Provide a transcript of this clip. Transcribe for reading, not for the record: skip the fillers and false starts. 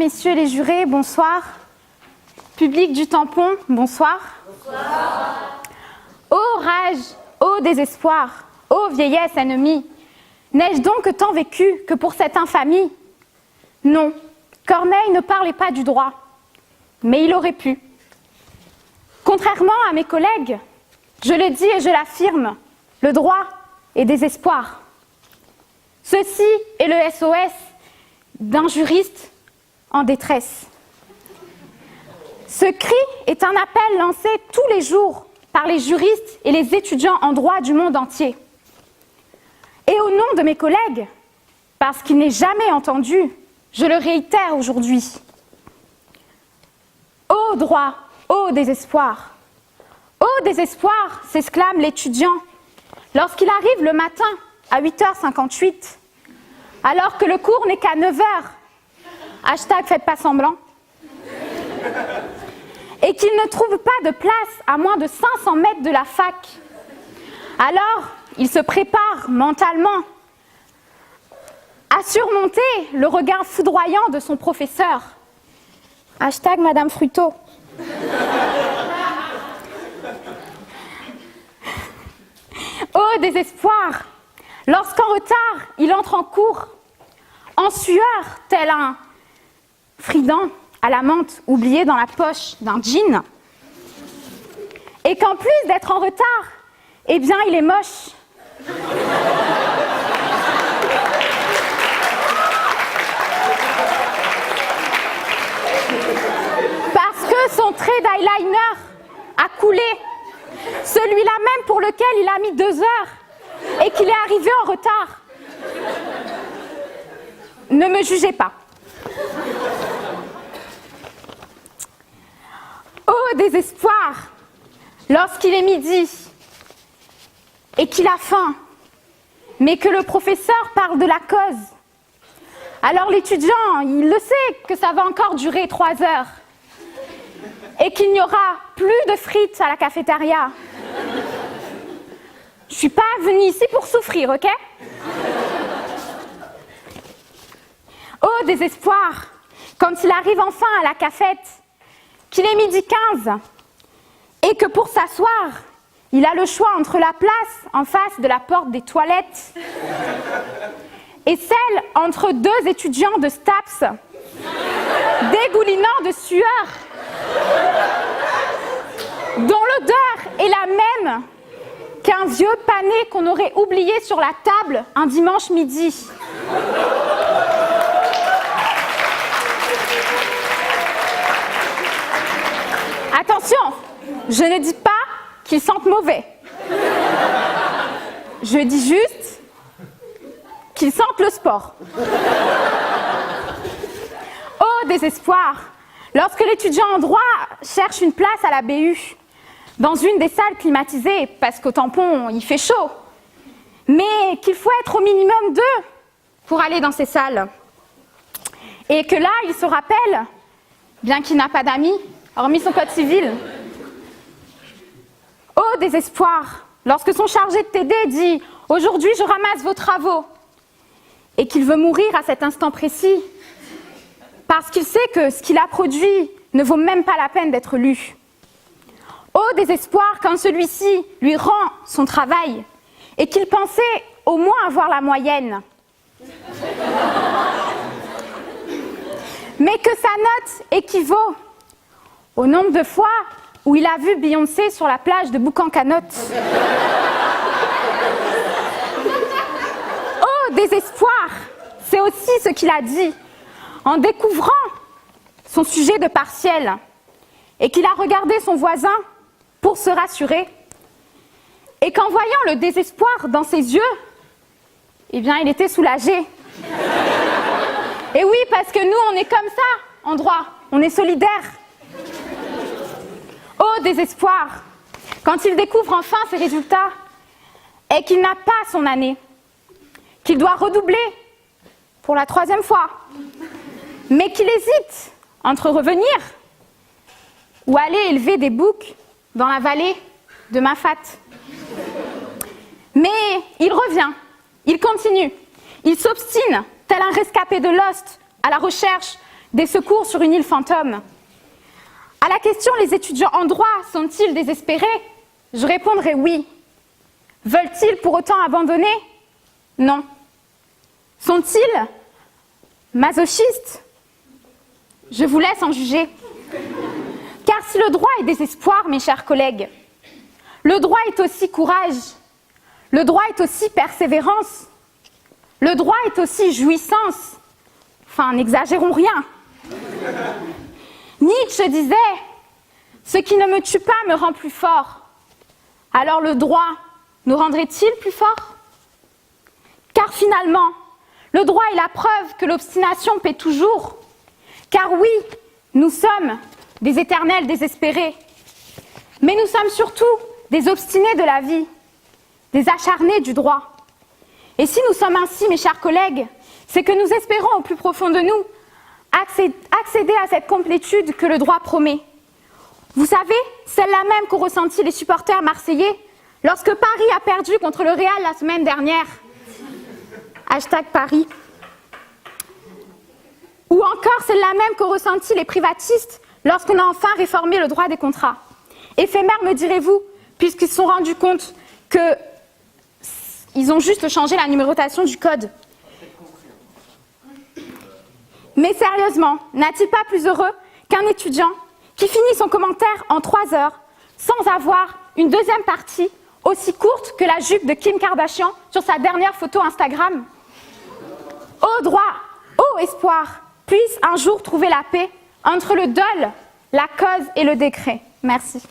messieurs les jurés, bonsoir. Public du tampon, bonsoir. Bonsoir. Ô rage, ô désespoir, ô vieillesse ennemie, n'ai-je donc tant vécu que pour cette infamie? Non, Corneille ne parlait pas du droit, mais il aurait pu. Contrairement à mes collègues, je le dis et je l'affirme, le droit est désespoir. Ceci est le SOS d'un juriste en détresse. Ce cri est un appel lancé tous les jours par les juristes et les étudiants en droit du monde entier. Et au nom de mes collègues, parce qu'il n'est jamais entendu, je le réitère aujourd'hui. Ô droit, ô désespoir! Ô désespoir, s'exclame l'étudiant lorsqu'il arrive le matin à 8h58, alors que le cours n'est qu'à 9h. Hashtag faites pas semblant. Et qu'il ne trouve pas de place à moins de 500 mètres de la fac. Alors, il se prépare mentalement à surmonter le regard foudroyant de son professeur. Hashtag Madame Fruteau. Oh désespoir! Lorsqu'en retard, il entre en cours, en sueur, tel un Fridan à la menthe oublié dans la poche d'un jean, et qu'en plus d'être en retard, eh bien, il est moche. Parce que son trait d'eyeliner a coulé, celui-là même pour lequel il a mis 2 heures et qu'il est arrivé en retard. Ne me jugez pas. Ô désespoir, lorsqu'il est midi et qu'il a faim, mais que le professeur parle de la cause. Alors l'étudiant, il le sait que ça va encore durer 3 heures et qu'il n'y aura plus de frites à la cafétéria. Je suis pas venue ici pour souffrir, ok? Ô désespoir, quand il arrive enfin à la cafette, qu'il est 12h15 et que pour s'asseoir, il a le choix entre la place en face de la porte des toilettes et celle entre 2 étudiants de STAPS dégoulinant de sueur, dont l'odeur est la même qu'un vieux pané qu'on aurait oublié sur la table un dimanche midi. Attention, je ne dis pas qu'ils sentent mauvais. Je dis juste qu'ils sentent le sport. Oh désespoir, lorsque l'étudiant en droit cherche une place à la BU, dans une des salles climatisées, parce qu'au tampon, il fait chaud, mais qu'il faut être au minimum 2 pour aller dans ces salles. Et que là, il se rappelle, bien qu'il n'a pas d'amis, hormis son code civil. Oh désespoir, lorsque son chargé de TD dit « Aujourd'hui, je ramasse vos travaux » et qu'il veut mourir à cet instant précis, parce qu'il sait que ce qu'il a produit ne vaut même pas la peine d'être lu. Oh désespoir, quand celui-ci lui rend son travail et qu'il pensait au moins avoir la moyenne. Mais que sa note équivaut au nombre de fois où il a vu Beyoncé sur la plage de Boucan-Canotte. Oh, désespoir, c'est aussi ce qu'il a dit en découvrant son sujet de partiel et qu'il a regardé son voisin pour se rassurer et qu'en voyant le désespoir dans ses yeux, eh bien, il était soulagé. Et oui, parce que nous, on est comme ça en droit, on est solidaires. Oh désespoir, quand il découvre enfin ses résultats et qu'il n'a pas son année, qu'il doit redoubler pour la 3e fois, mais qu'il hésite entre revenir ou aller élever des boucs dans la vallée de Mafat. Mais il revient, il continue, il s'obstine, tel un rescapé de Lost, à la recherche des secours sur une île fantôme. À la question « Les étudiants en droit sont-ils désespérés ?» je répondrai oui. Veulent-ils pour autant abandonner? Non. Sont-ils masochistes? Je vous laisse en juger. Car si le droit est désespoir, mes chers collègues, le droit est aussi courage, le droit est aussi persévérance, le droit est aussi jouissance. Enfin, n'exagérons rien. Nietzsche disait « Ce qui ne me tue pas me rend plus fort ». Alors le droit nous rendrait-il plus forts? Car finalement, le droit est la preuve que l'obstination paie toujours. Car oui, nous sommes des éternels désespérés, mais nous sommes surtout des obstinés de la vie, des acharnés du droit. Et si nous sommes ainsi, mes chers collègues, c'est que nous espérons au plus profond de nous accéder à cette complétude que le droit promet. Vous savez, celle-là même qu'ont ressenti les supporters marseillais lorsque Paris a perdu contre le Real la semaine dernière. Hashtag Paris. Ou encore celle-là même qu'ont ressenti les privatistes lorsqu'on a enfin réformé le droit des contrats. Éphémère, me direz-vous, puisqu'ils se sont rendus compte qu'ils ont juste changé la numérotation du code. Mais sérieusement, n'a-t-il pas plus heureux qu'un étudiant qui finit son commentaire en 3 heures sans avoir une deuxième partie aussi courte que la jupe de Kim Kardashian sur sa dernière photo Instagram? Ô droit, ô espoir, puisse un jour trouver la paix entre le dol, la cause et le décret. Merci.